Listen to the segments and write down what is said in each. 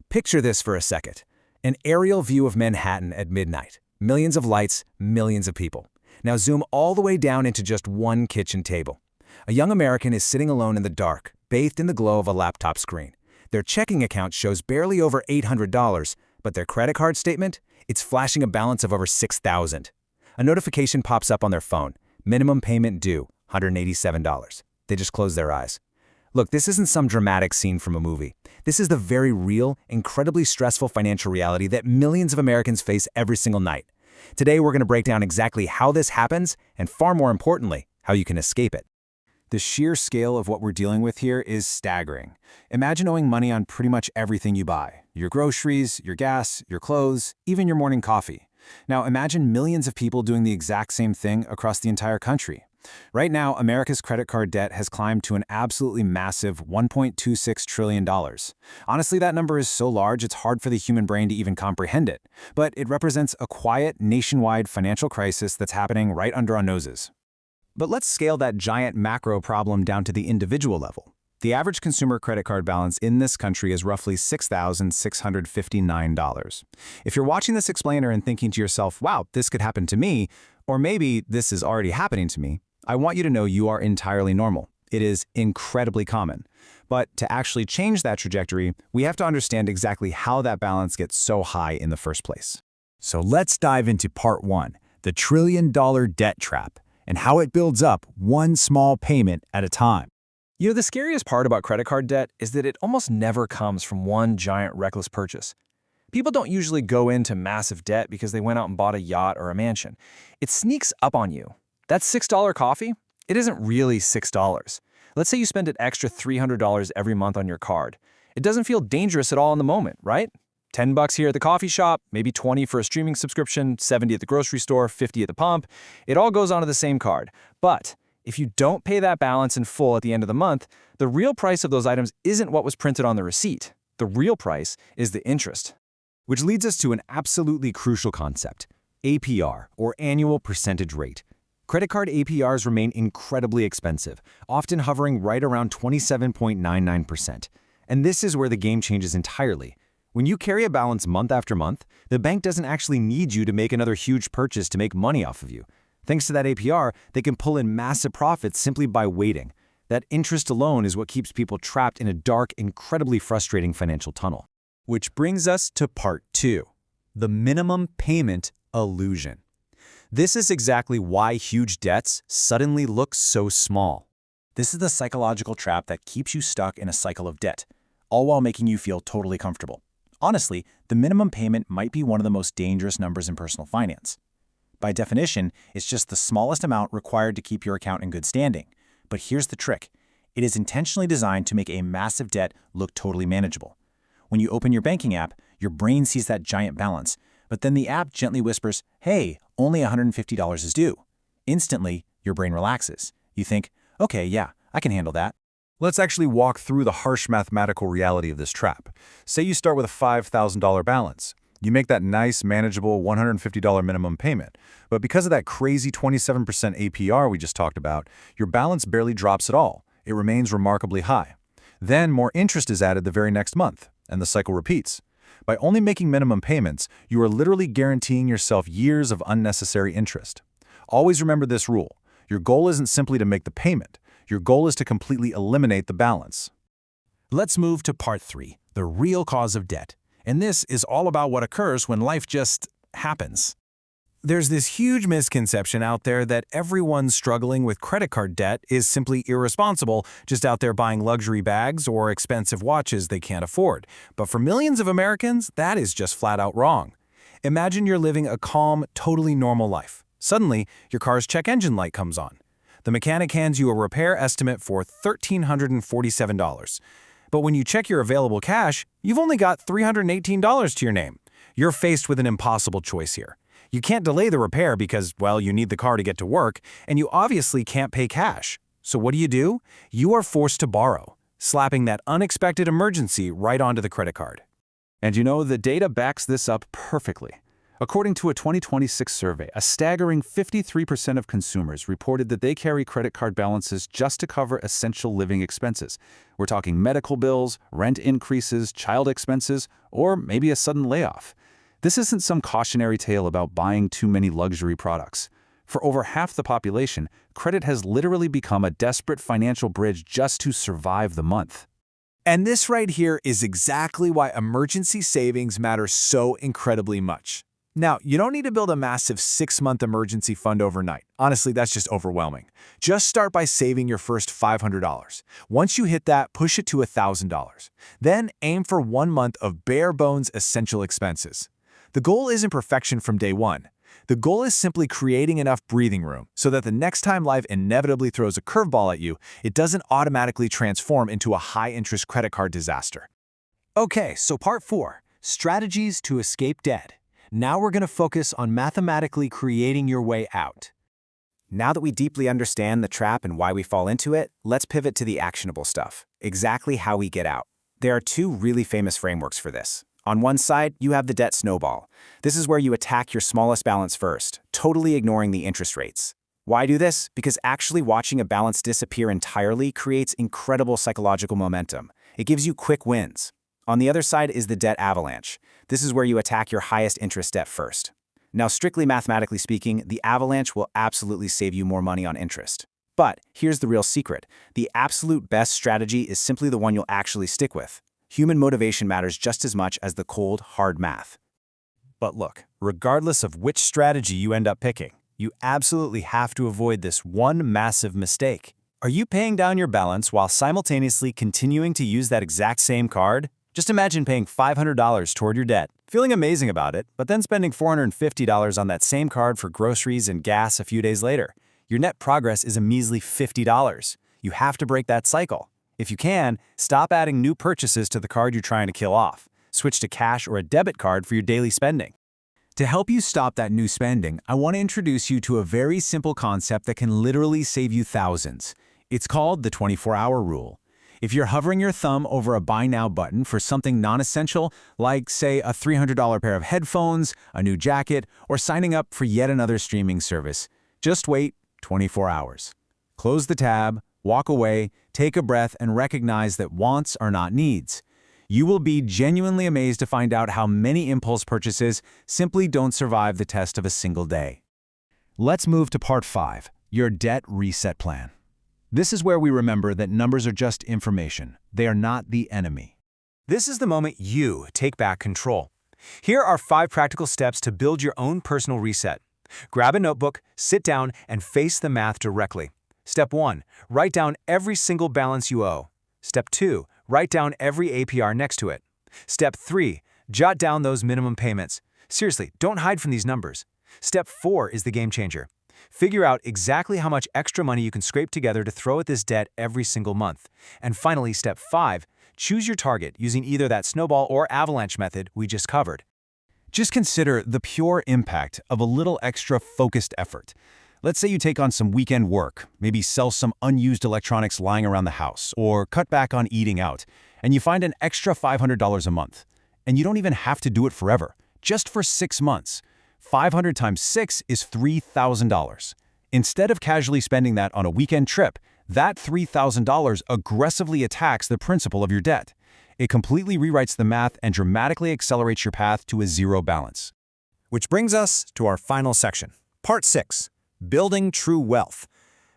Picture this for a second. An aerial view of Manhattan at midnight. Millions of lights, millions of people. Now zoom all the way down into just one kitchen table. A young American is sitting alone in the dark, bathed in the glow of a laptop screen. Their checking account shows barely over $800, but their credit card statement? It's flashing a balance of over $6,000. A notification pops up on their phone. Minimum payment due, $187. They just close their eyes. Look, this isn't some dramatic scene from a movie. This is the very real, incredibly stressful financial reality that millions of Americans face every single night. Today, we're going to break down exactly how this happens and, far more importantly, how you can escape it. The sheer scale of what we're dealing with here is staggering. Imagine owing money on pretty much everything you buy. Your groceries, your gas, your clothes, even your morning coffee. Now imagine millions of people doing the exact same thing across the entire country. Right now, America's credit card debt has climbed to an absolutely massive $1.26 trillion. Honestly, that number is so large it's hard for the human brain to even comprehend it. But it represents a quiet, nationwide financial crisis that's happening right under our noses. But let's scale that giant macro problem down to the individual level. The average consumer credit card balance in this country is roughly $6,659. If you're watching this explainer and thinking to yourself, wow, this could happen to me, or maybe this is already happening to me, I want you to know you are entirely normal. It is incredibly common. But to actually change that trajectory, we have to understand exactly how that balance gets so high in the first place. So let's dive into part 1, the trillion-dollar debt trap, and how it builds up one small payment at a time. You know, the scariest part about credit card debt is that it almost never comes from one giant reckless purchase. People don't usually go into massive debt because they went out and bought a yacht or a mansion. It sneaks up on you. That $6 coffee? It isn't really $6. Let's say you spend an extra $300 every month on your card. It doesn't feel dangerous at all in the moment, right? $10 here at the coffee shop, maybe $20 for a streaming subscription, $70 at the grocery store, $50 at the pump. It all goes onto the same card. But if you don't pay that balance in full at the end of the month, the real price of those items isn't what was printed on the receipt. The real price is the interest. Which leads us to an absolutely crucial concept, APR, or annual percentage rate. Credit card APRs remain incredibly expensive, often hovering right around 27.99%. And this is where the game changes entirely. When you carry a balance month after month, the bank doesn't actually need you to make another huge purchase to make money off of you. Thanks to that APR, they can pull in massive profits simply by waiting. That interest alone is what keeps people trapped in a dark, incredibly frustrating financial tunnel. Which brings us to part 2, the minimum payment illusion. This is exactly why huge debts suddenly look so small. This is the psychological trap that keeps you stuck in a cycle of debt, all while making you feel totally comfortable. Honestly, the minimum payment might be one of the most dangerous numbers in personal finance. By definition, it's just the smallest amount required to keep your account in good standing. But here's the trick. It is intentionally designed to make a massive debt look totally manageable. When you open your banking app, your brain sees that giant balance, but then the app gently whispers, hey, only $150 is due. Instantly, your brain relaxes. You think, okay, yeah, I can handle that. Let's actually walk through the harsh mathematical reality of this trap. Say you start with a $5,000 balance. You make that nice, manageable $150 minimum payment. But because of that crazy 27% APR we just talked about, your balance barely drops at all. It remains remarkably high. Then more interest is added the very next month, and the cycle repeats. By only making minimum payments, you are literally guaranteeing yourself years of unnecessary interest. Always remember this rule. Your goal isn't simply to make the payment. Your goal is to completely eliminate the balance. Let's move to part 3, the real cause of debt. And this is all about what occurs when life just happens. There's this huge misconception out there that everyone struggling with credit card debt is simply irresponsible, just out there buying luxury bags or expensive watches they can't afford. But for millions of Americans, that is just flat out wrong. Imagine you're living a calm, totally normal life. Suddenly, your car's check engine light comes on. The mechanic hands you a repair estimate for $1,347. But when you check your available cash, you've only got $318 to your name. You're faced with an impossible choice here. You can't delay the repair because, well, you need the car to get to work, and you obviously can't pay cash. So what do? You are forced to borrow, slapping that unexpected emergency right onto the credit card. And you know, the data backs this up perfectly. According to a 2026 survey, a staggering 53% of consumers reported that they carry credit card balances just to cover essential living expenses. We're talking medical bills, rent increases, child expenses, or maybe a sudden layoff. This isn't some cautionary tale about buying too many luxury products. For over half the population, credit has literally become a desperate financial bridge just to survive the month. And this right here is exactly why emergency savings matter so incredibly much. Now, you don't need to build a massive 6-month emergency fund overnight. Honestly, that's just overwhelming. Just start by saving your first $500. Once you hit that, push it to $1,000. Then aim for 1 month of bare-bones essential expenses. The goal isn't perfection from day one. The goal is simply creating enough breathing room so that the next time life inevitably throws a curveball at you, it doesn't automatically transform into a high-interest credit card disaster. Okay, so part 4, strategies to escape debt. Now we're going to focus on mathematically creating your way out. Now that we deeply understand the trap and why we fall into it, let's pivot to the actionable stuff, exactly how we get out. There are 2 really famous frameworks for this. On one side, you have the debt snowball. This is where you attack your smallest balance first, totally ignoring the interest rates. Why do this? Because actually watching a balance disappear entirely creates incredible psychological momentum. It gives you quick wins. On the other side is the debt avalanche. This is where you attack your highest interest debt first. Now, strictly mathematically speaking, the avalanche will absolutely save you more money on interest. But here's the real secret. The absolute best strategy is simply the one you'll actually stick with. Human motivation matters just as much as the cold, hard math. But look, regardless of which strategy you end up picking, you absolutely have to avoid this one massive mistake. Are you paying down your balance while simultaneously continuing to use that exact same card? Just imagine paying $500 toward your debt, feeling amazing about it, but then spending $450 on that same card for groceries and gas a few days later. Your net progress is a measly $50. You have to break that cycle. If you can, stop adding new purchases to the card you're trying to kill off. Switch to cash or a debit card for your daily spending. To help you stop that new spending, I want to introduce you to a very simple concept that can literally save you thousands. It's called the 24-hour rule. If you're hovering your thumb over a buy now button for something non-essential, like, say, a $300 pair of headphones, a new jacket, or signing up for yet another streaming service, just wait 24 hours. Close the tab, walk away, take a breath, and recognize that wants are not needs. You will be genuinely amazed to find out how many impulse purchases simply don't survive the test of a single day. Let's move to part 5, your debt reset plan. This is where we remember that numbers are just information. They are not the enemy. This is the moment you take back control. Here are 5 practical steps to build your own personal reset. Grab a notebook, sit down, and face the math directly. Step 1, write down every single balance you owe. Step 2, write down every APR next to it. Step 3, jot down those minimum payments. Seriously, don't hide from these numbers. Step 4 is the game changer. Figure out exactly how much extra money you can scrape together to throw at this debt every single month. And finally, step 5, choose your target using either that Snowball or Avalanche method we just covered. Just consider the pure impact of a little extra focused effort. Let's say you take on some weekend work, maybe sell some unused electronics lying around the house, or cut back on eating out, and you find an extra $500 a month. And you don't even have to do it forever, just for 6 months. 500 times 6 is $3,000. Instead of casually spending that on a weekend trip, that $3,000 aggressively attacks the principal of your debt. It completely rewrites the math and dramatically accelerates your path to a zero balance. Which brings us to our final section, part 6, building true wealth.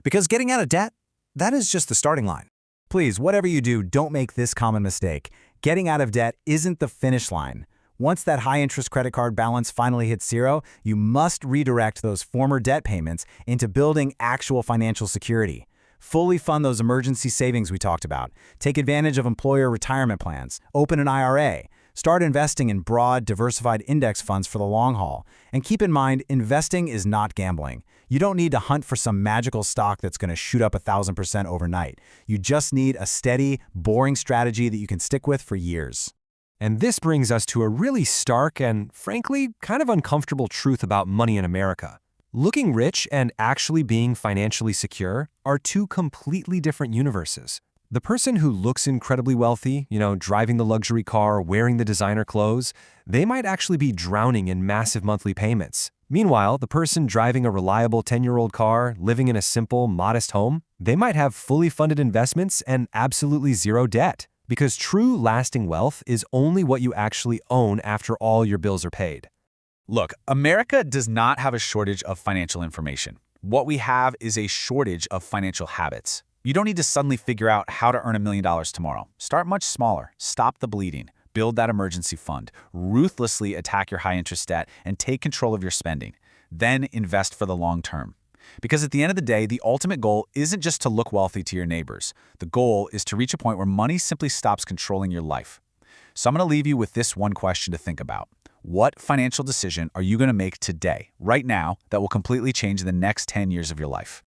Because getting out of debt, that is just the starting line. Please, whatever you do, don't make this common mistake. Getting out of debt isn't the finish line. Once that high-interest credit card balance finally hits zero, you must redirect those former debt payments into building actual financial security. Fully fund those emergency savings we talked about. Take advantage of employer retirement plans. Open an IRA. Start investing in broad, diversified index funds for the long haul. And keep in mind, investing is not gambling. You don't need to hunt for some magical stock that's going to shoot up 1,000% overnight. You just need a steady, boring strategy that you can stick with for years. And this brings us to a really stark and, frankly, kind of uncomfortable truth about money in America. Looking rich and actually being financially secure are 2 completely different universes. The person who looks incredibly wealthy, driving the luxury car, wearing the designer clothes, they might actually be drowning in massive monthly payments. Meanwhile, the person driving a reliable 10-year-old car, living in a simple, modest home, they might have fully funded investments and absolutely zero debt. Because true, lasting wealth is only what you actually own after all your bills are paid. Look, America does not have a shortage of financial information. What we have is a shortage of financial habits. You don't need to suddenly figure out how to earn $1 million tomorrow. Start much smaller. Stop the bleeding. Build that emergency fund. Ruthlessly attack your high-interest debt and take control of your spending. Then invest for the long term. Because at the end of the day, the ultimate goal isn't just to look wealthy to your neighbors. The goal is to reach a point where money simply stops controlling your life. So I'm going to leave you with this one question to think about. What financial decision are you going to make today, right now, that will completely change the next 10 years of your life?